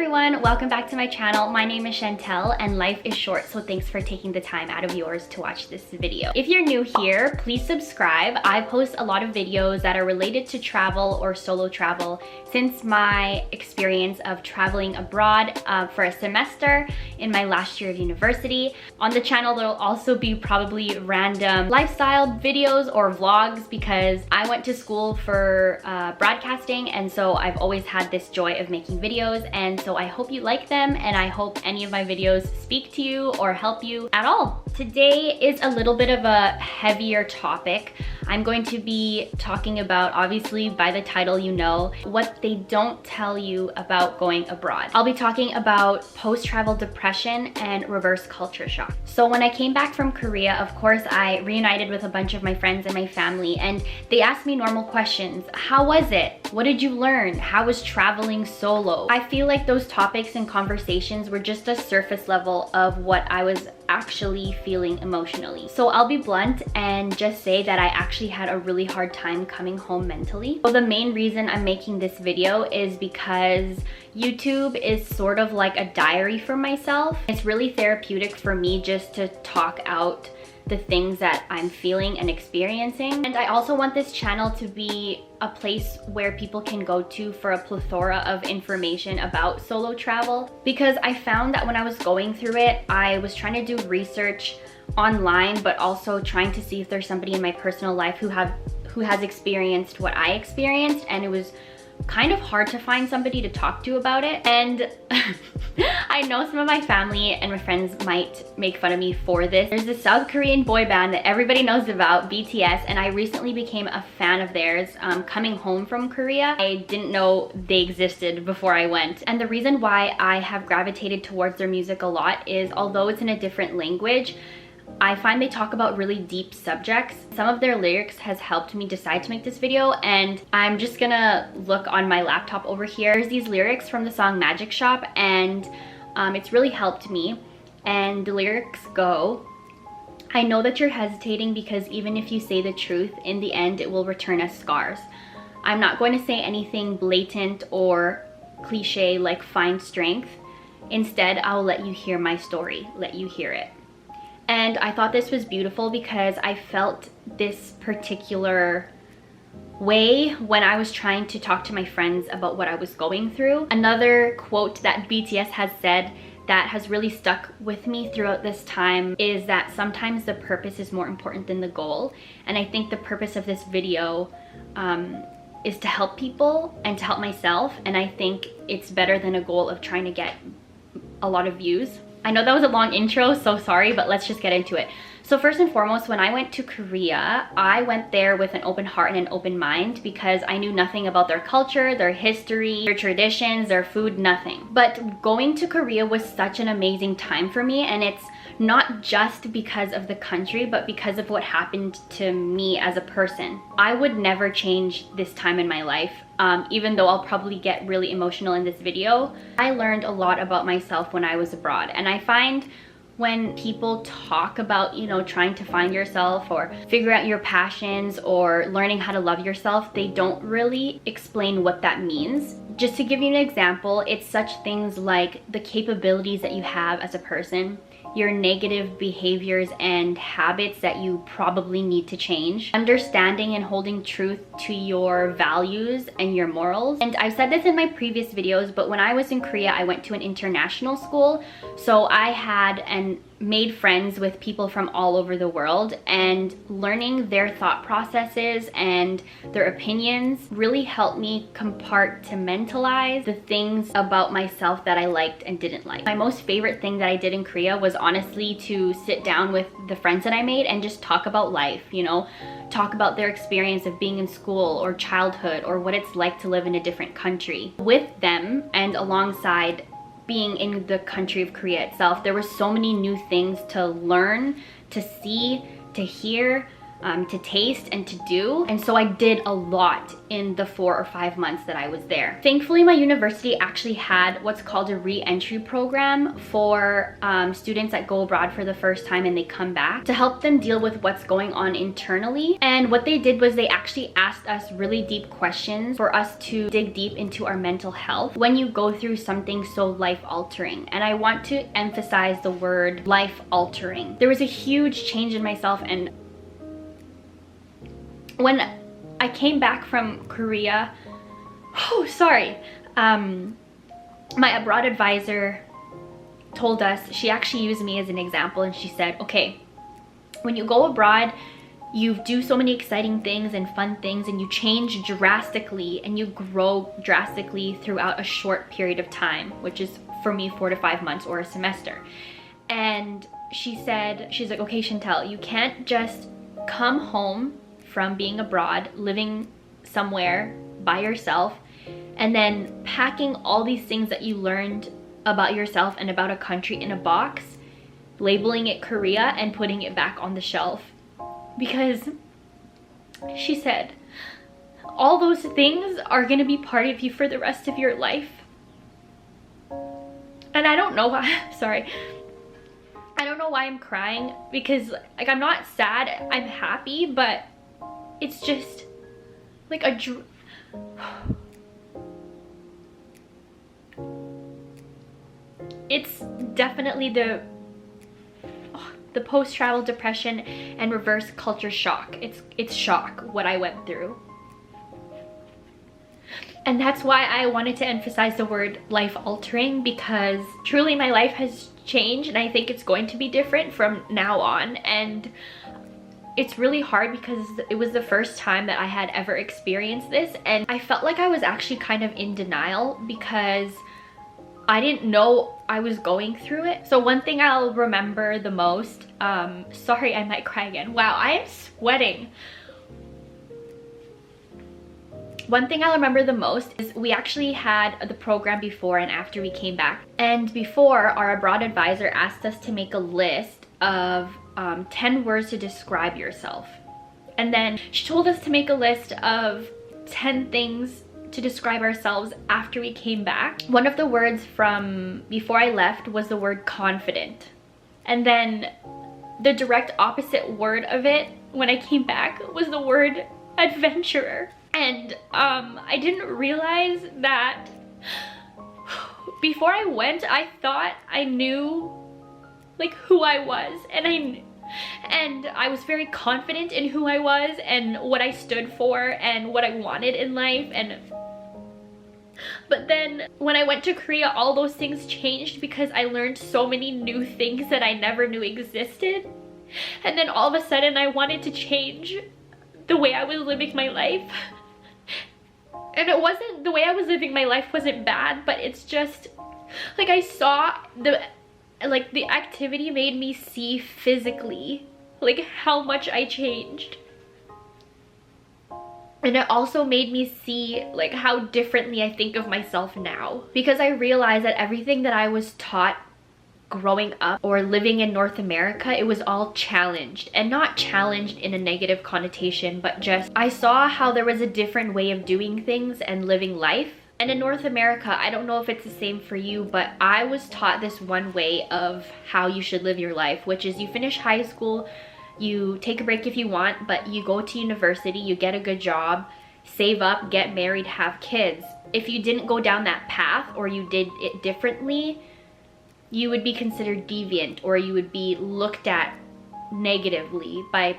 everyone, welcome back to my channel. My name is Chantel and life is short, so thanks for taking the time out of yours to watch this video. If you're new here, please subscribe. I post a lot of videos that are related to travel or solo travel since my experience of traveling abroad for a semester in my last year of university. On the channel, there'll also be probably random lifestyle videos or vlogs because I went to school for broadcasting, and so I've always had this joy of making videos, and so I hope you like them and I hope any of my videos speak to you or help you at all. Today is a little bit of a heavier topic. I'm going to be talking about, obviously by the title you know, what they don't tell you about going abroad. I'll be talking about post-travel depression and reverse culture shock. So when I came back from Korea, of course, I reunited with a bunch of my friends and my family, and they asked me normal questions. How was it? What did you learn? How was traveling solo? I feel like those topics and conversations were just a surface level of what I was actually feeling emotionally. So I'll be blunt and just say that I actually had a really hard time coming home mentally. So the main reason I'm making this video is because YouTube is sort of like a diary for myself. It's really therapeutic for me just to talk out the things that I'm feeling and experiencing. And I also want this channel to be a place where people can go to for a plethora of information about solo travel, because I found that when I was going through it, I was trying to do research online, but also trying to see if there's somebody in my personal life who has experienced what I experienced, and it was kind of hard to find somebody to talk to about it. And I know some of my family and my friends might make fun of me for this. There's this South Korean boy band that everybody knows about, BTS, and I recently became a fan of theirs coming home from Korea. I didn't know they existed before I went. And the reason why I have gravitated towards their music a lot is, although it's in a different language, I find they talk about really deep subjects. Some of their lyrics has helped me decide to make this video, and I'm just gonna look on my laptop over here. There's these lyrics from the song Magic Shop, and it's really helped me. And the lyrics go, "I know that you're hesitating because even if you say the truth, in the end it will return as scars. I'm not going to say anything blatant or cliche like find strength. Instead, I'll let you hear my story, let you hear it." And I thought this was beautiful because I felt this particular way when I was trying to talk to my friends about what I was going through. Another quote that BTS has said that has really stuck with me throughout this time is that sometimes the purpose is more important than the goal. And I think the purpose of this video is to help people and to help myself. And I think it's better than a goal of trying to get a lot of views. I know that was a long intro, so sorry, but let's just get into it. So first and foremost, when I went to Korea, I went there with an open heart and an open mind because I knew nothing about their culture, their history, their traditions, their food, nothing. But going to Korea was such an amazing time for me, and it's not just because of the country, but because of what happened to me as a person. I would never change this time in my life, even though I'll probably get really emotional in this video. I learned a lot about myself when I was abroad, and I find when people talk about, you know, trying to find yourself or figure out your passions or learning how to love yourself, they don't really explain what that means. Just to give you an example, it's such things like the capabilities that you have as a person, your negative behaviors and habits that you probably need to change, understanding and holding truth to your values and your morals. And I've said this in my previous videos, but when I was in Korea, I went to an international school. So I had and made friends with people from all over the world, and learning their thought processes and their opinions really helped me compartmentalize the things about myself that I liked and didn't like. My most favorite thing that I did in Korea was honestly to sit down with the friends that I made and just talk about life, you know, talk about their experience of being in school or childhood or what it's like to live in a different country. With them and alongside being in the country of Korea itself, there were so many new things to learn, to see, to hear. to taste and to do. And so I did a lot in the 4 or 5 months that I was there. Thankfully, my university actually had what's called a re-entry program for students that go abroad for the first time and they come back, to help them deal with what's going on internally. And what they did was they actually asked us really deep questions for us to dig deep into our mental health when you go through something so life-altering. And I want to emphasize the word life-altering. There was a huge change in myself, and when I came back from Korea, my abroad advisor told us, she actually used me as an example, and she said, okay, when you go abroad, you do so many exciting things and fun things, and you change drastically and you grow drastically throughout a short period of time, which is for me 4 to 5 months or a semester. And she said, she's like, okay, Chantelle, you can't just come home from being abroad, living somewhere by yourself, and then packing all these things that you learned about yourself and about a country in a box, labeling it Korea, and putting it back on the shelf. Because she said, all those things are gonna be part of you for the rest of your life. And I don't know why, sorry. I don't know why I'm crying, because like, I'm not sad, I'm happy, but it's just like it's definitely the post-travel depression and reverse culture shock. It's shock what I went through. And that's why I wanted to emphasize the word life-altering, because truly my life has changed, and I think it's going to be different from now on. And it's really hard because it was the first time that I had ever experienced this, and I felt like I was actually kind of in denial because I didn't know I was going through it. So one thing I'll remember the most, sorry, I might cry again. Wow, I am sweating. One thing I'll remember the most is we actually had the program before and after we came back. And before, our abroad advisor asked us to make a list of 10 words to describe yourself. And then she told us to make a list of 10 things to describe ourselves after we came back. One of the words from before I left was the word confident. And then the direct opposite word of it when I came back was the word adventurer. And I didn't realize that before I went, I thought I knew like who I was, and I was very confident in who I was and what I stood for and what I wanted in life. But then when I went to Korea, all those things changed because I learned so many new things that I never knew existed. And then all of a sudden I wanted to change the way I was living my life. And it wasn't, the way I was living my life wasn't bad, but it's just like I saw the activity made me see physically like how much I changed. And it also made me see like how differently I think of myself now, because I realized that everything that I was taught growing up or living in North America, it was all challenged, and not challenged in a negative connotation, but just I saw how there was a different way of doing things and living life. And in North America, I don't know if it's the same for you, but I was taught this one way of how you should live your life, which is you finish high school, you take a break if you want, but you go to university, you get a good job, save up, get married, have kids. If you didn't go down that path or you did it differently, you would be considered deviant, or you would be looked at negatively by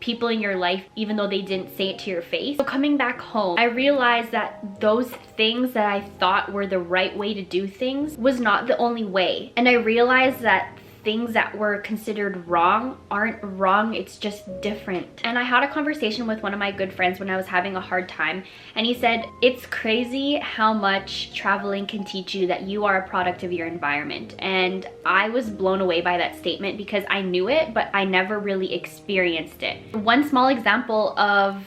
people in your life, even though they didn't say it to your face. So coming back home, I realized that those things that I thought were the right way to do things was not the only way. And I realized that things that were considered wrong aren't wrong, it's just different. And I had a conversation with one of my good friends when I was having a hard time, and he said, it's crazy how much traveling can teach you that you are a product of your environment. And I was blown away by that statement because I knew it, but I never really experienced it. One small example of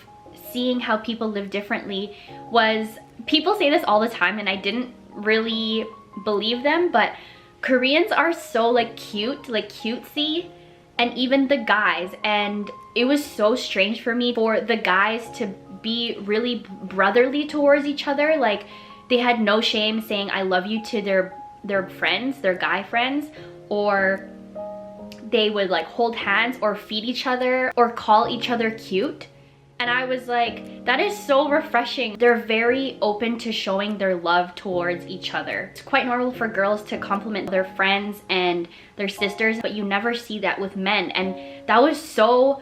seeing how people live differently was, people say this all the time and I didn't really believe them, but Koreans are so like cute, like cutesy, and even the guys. And it was so strange for me for the guys to be really brotherly towards each other. Like, they had no shame saying I love you to their friends, their guy friends, or they would like hold hands or feed each other or call each other cute. And I was like, that is so refreshing. They're very open to showing their love towards each other. It's quite normal for girls to compliment their friends and their sisters, but you never see that with men. And that was so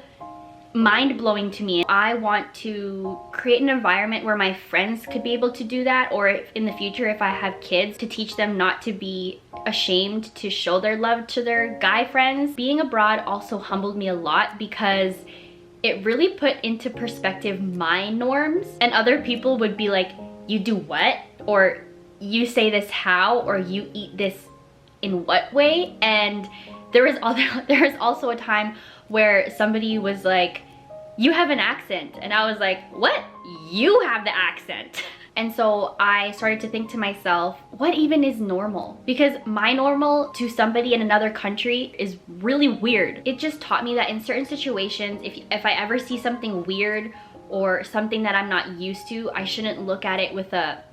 mind-blowing to me. I want to create an environment where my friends could be able to do that, or if in the future if I have kids, to teach them not to be ashamed to show their love to their guy friends. Being abroad also humbled me a lot because it really put into perspective my norms, and other people would be like, you do what? Or you say this how? Or you eat this in what way? And there was also a time where somebody was like, you have an accent. And I was like, what? You have the accent. And so I started to think to myself, what even is normal? Because my normal to somebody in another country is really weird. It just taught me that in certain situations, if I ever see something weird or something that I'm not used to, I shouldn't look at it with a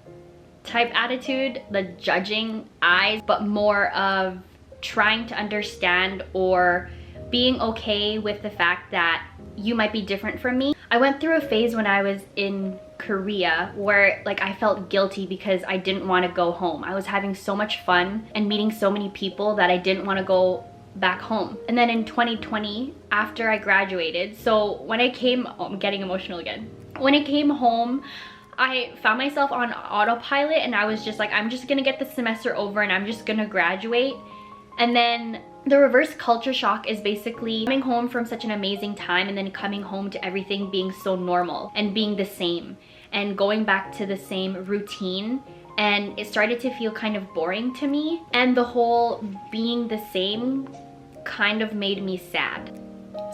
type attitude, the judging eyes, but more of trying to understand or being okay with the fact that you might be different from me. I went through a phase when I was in Korea where like I felt guilty because I didn't want to go home. I was having so much fun and meeting so many people that I didn't want to go back home. And then in 2020, after I graduated, so when I came, I'm getting emotional again. When I came home, I found myself on autopilot and I was just like, I'm just gonna get the semester over and I'm just gonna graduate. And then the reverse culture shock is basically coming home from such an amazing time and then coming home to everything being so normal and being the same and going back to the same routine, and it started to feel kind of boring to me, and the whole being the same kind of made me sad.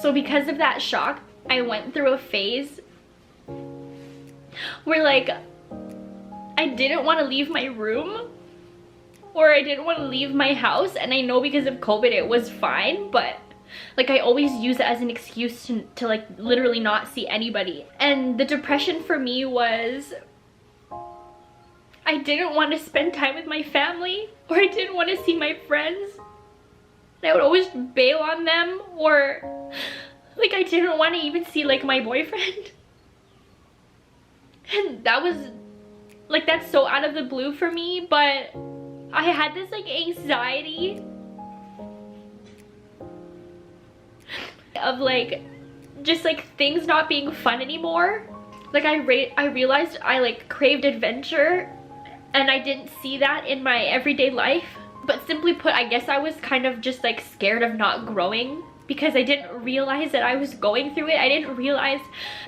So because of that shock, I went through a phase where like I didn't want to leave my room, or I didn't want to leave my house. And I know because of COVID it was fine, but like I always use it as an excuse to like literally not see anybody. And the depression for me was I didn't want to spend time with my family, or I didn't want to see my friends. And I would always bail on them, or like I didn't want to even see like my boyfriend. And that was like, that's so out of the blue for me, but I had this like anxiety of like just like things not being fun anymore. Like I realized I like craved adventure and I didn't see that in my everyday life. But simply put, I guess I was kind of just like scared of not growing because I didn't realize that I was going through it. I didn't realize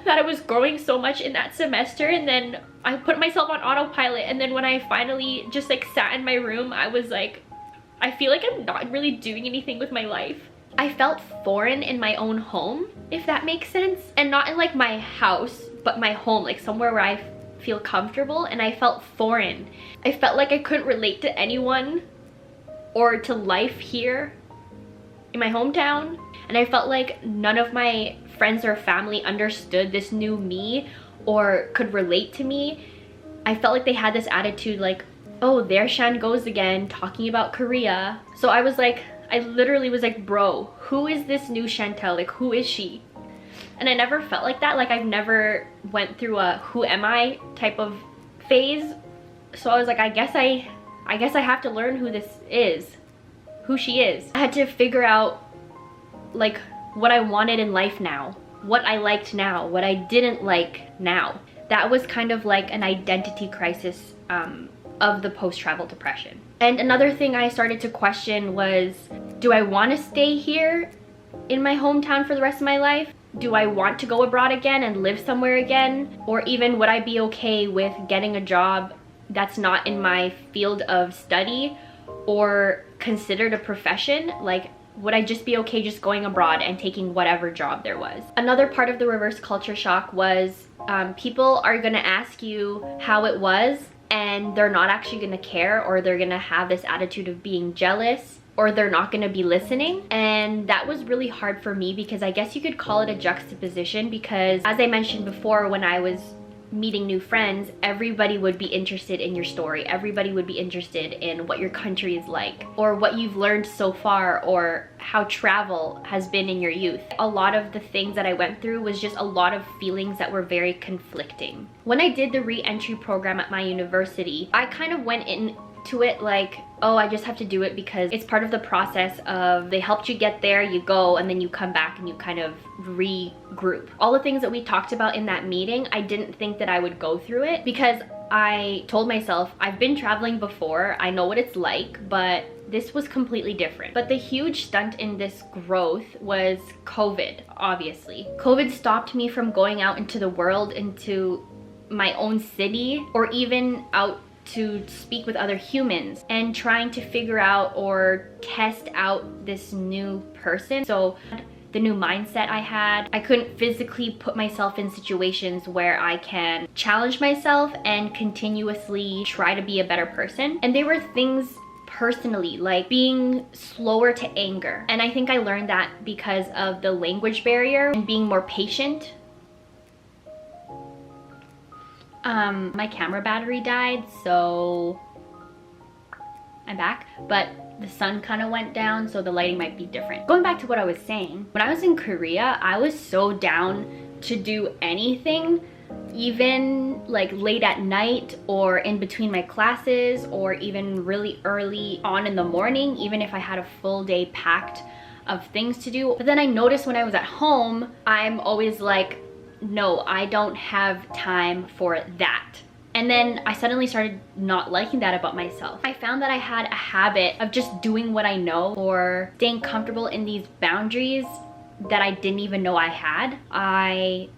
that I was growing so much in that semester, and then I put myself on autopilot. And then when I finally just like sat in my room, I was like, I feel like I'm not really doing anything with my life. I felt foreign in my own home, if that makes sense. And not in like my house, but my home, like somewhere where I feel comfortable, and I felt foreign. I felt like I couldn't relate to anyone or to life here in my hometown. And I felt like none of my friends or family understood this new me or could relate to me. I felt like they had this attitude like, oh, there Shan goes again talking about Korea. So I was like, I literally was like, bro, who is this new Chantel? Like, who is she? And I never felt like that. Like, I've never went through a who am I type of phase. So I was like, I guess I have to learn who this is, who she is. I had to figure out like what I wanted in life now, what I liked now, what I didn't like now. That was kind of like an identity crisis of the post-travel depression. And another thing I started to question was, do I want to stay here in my hometown for the rest of my life? Do I want to go abroad again and live somewhere again? Or even would I be okay with getting a job that's not in my field of study or considered a profession? Like, would I just be okay just going abroad and taking whatever job there was? Another part of the reverse culture shock was people are gonna ask you how it was, and they're not actually gonna care, or they're gonna have this attitude of being jealous or they're not going to be listening. And that was really hard for me because I guess you could call it a juxtaposition, because as I mentioned before, when I was meeting new friends, everybody would be interested in your story. Everybody would be interested in what your country is like, or what you've learned so far, or how travel has been in your youth. A lot of the things that I went through was just a lot of feelings that were very conflicting. When I did the re-entry program at my university, I kind of went into it like, oh, I just have to do it because it's part of the process of they helped you get there, you go, and then you come back and you kind of regroup. All the things that we talked about in that meeting, I didn't think that I would go through it, because I told myself, I've been traveling before, I know what it's like, but this was completely different. But the huge stunt in this growth was COVID, obviously. COVID stopped me from going out into the world, into my own city, or even out to speak with other humans and trying to figure out or test out this new person. So the new mindset I had, I couldn't physically put myself in situations where I can challenge myself and continuously try to be a better person. And there were things personally, like being slower to anger. And I think I learned that because of the language barrier and being more patient. My camera battery died, so I'm back, but the sun kind of went down, so the lighting might be different. Going back to what I was saying, when I was in Korea, I was so down to do anything, even like late at night or in between my classes, or even really early on in the morning, even if I had a full day packed of things to do. But then I noticed when I was at home, I'm always like, no, I don't have time for that. And then I suddenly started not liking that about myself. I found that I had a habit of just doing what I know, or staying comfortable in these boundaries that I didn't even know I had. I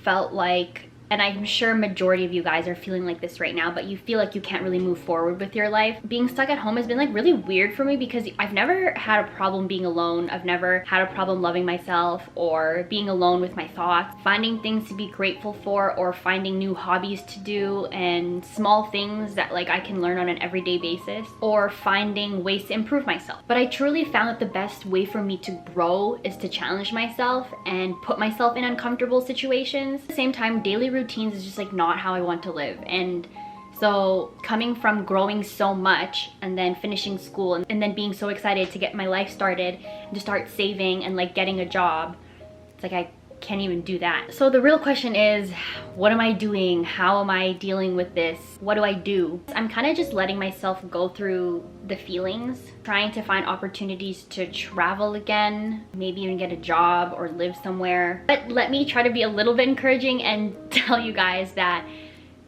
felt like, and I'm sure majority of you guys are feeling like this right now, but you feel like you can't really move forward with your life. Being stuck at home has been like really weird for me, because I've never had a problem being alone. I've never had a problem loving myself or being alone with my thoughts, finding things to be grateful for, or finding new hobbies to do and small things that like I can learn on an everyday basis, or finding ways to improve myself. But I truly found that the best way for me to grow is to challenge myself and put myself in uncomfortable situations. At the same time, daily routines is just like not how I want to live. And so coming from growing so much and then finishing school and then being so excited to get my life started and to start saving and like getting a job, it's like I can't even do that. So the real question is, what am I doing? How am I dealing with this? What do I do? I'm kind of just letting myself go through the feelings, trying to find opportunities to travel again, maybe even get a job or live somewhere. But let me try to be a little bit encouraging and tell you guys that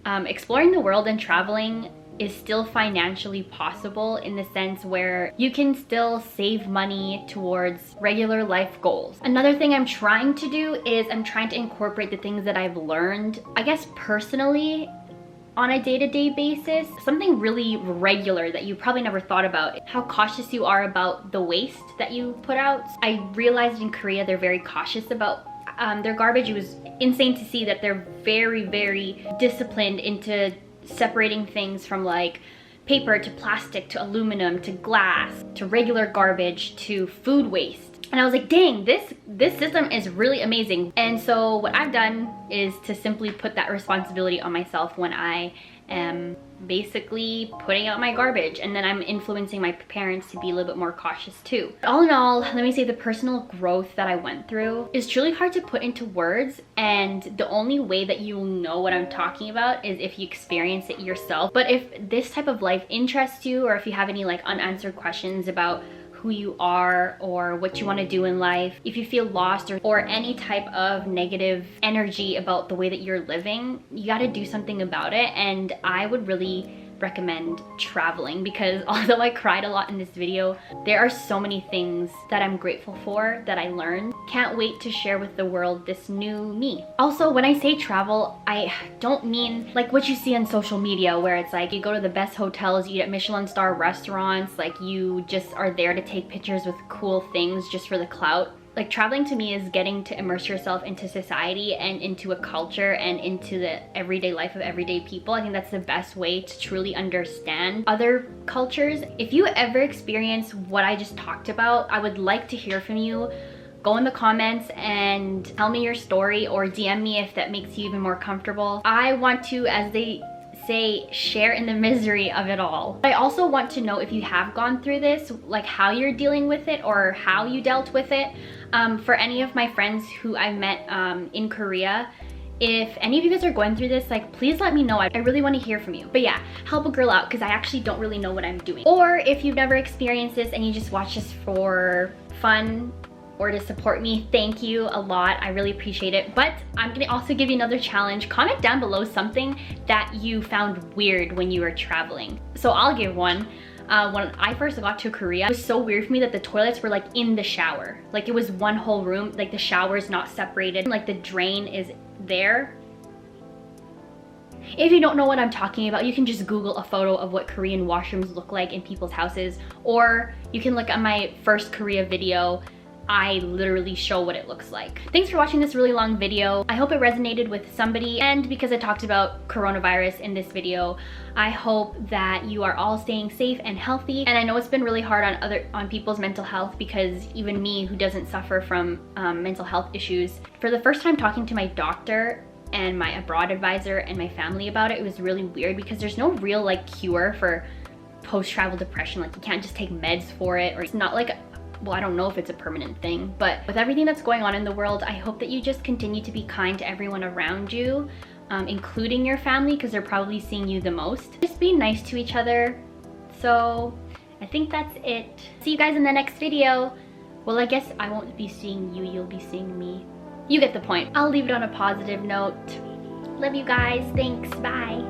exploring the world and traveling is still financially possible, in the sense where you can still save money towards regular life goals. Another thing I'm trying to do is I'm trying to incorporate the things that I've learned, I guess personally, on a day-to-day basis. Something really regular that you probably never thought about, how cautious you are about the waste that you put out. I realized in Korea they're very cautious about their garbage. It was insane to see that they're very, very disciplined into separating things from like paper to plastic to aluminum to glass to regular garbage to food waste. And I was like, dang, this system is really amazing. And so what I've done is to simply put that responsibility on myself when I am basically putting out my garbage, and then I'm influencing my parents to be a little bit more cautious too. All in all, let me say the personal growth that I went through is truly hard to put into words, and the only way that you'll know what I'm talking about is if you experience it yourself. But if this type of life interests you, or if you have any like unanswered questions about who you are or what you want to do in life, if you feel lost or any type of negative energy about the way that you're living, you got to do something about it. And I would really recommend traveling, because although I cried a lot in this video, there are so many things that I'm grateful for that I learned. Can't wait to share with the world this new me. Also, when I say travel, I don't mean like what you see on social media, where it's like you go to the best hotels, you eat at Michelin star restaurants, like you just are there to take pictures with cool things just for the clout. like traveling to me is getting to immerse yourself into society and into a culture and into the everyday life of everyday people. I think that's the best way to truly understand other cultures. If you ever experience what I just talked about, I would like to hear from you. Go in the comments and tell me your story, or DM me if that makes you even more comfortable. I want to, as they say, share in the misery of it all. I also want to know if you have gone through this, like how you're dealing with it or how you dealt with it. For any of my friends who I met in Korea, if any of you guys are going through this, like, please let me know. I really want to hear from you. But yeah, help a girl out, because I actually don't really know what I'm doing. Or if you've never experienced this and you just watch this for fun or to support me, thank you a lot. I really appreciate it. But I'm gonna also give you another challenge. Comment down below something that you found weird when you were traveling. So I'll give one. When I first got to Korea, it was so weird for me that the toilets were like in the shower. Like it was one whole room, like the shower is not separated, like the drain is there. If you don't know what I'm talking about, you can just Google a photo of what Korean washrooms look like in people's houses, or you can look at my first Korea video. I literally show what it looks like. Thanks for watching this really long video. I hope it resonated with somebody, and because I talked about coronavirus in this video, I hope that you are all staying safe and healthy. And I know it's been really hard on people's mental health, because even me, who doesn't suffer from mental health issues, for the first time talking to my doctor and my abroad advisor and my family about it, it was really weird, because there's no real like cure for post-travel depression. Like you can't just take meds for it, or it's not like well, I don't know if it's a permanent thing, but with everything that's going on in the world, I hope that you just continue to be kind to everyone around you, including your family, because they're probably seeing you the most. Just be nice to each other. So I think that's it. See you guys in the next video. Well, I guess I won't be seeing you, you'll be seeing me. You get the point. I'll leave it on a positive note. Love you guys. Thanks. Bye.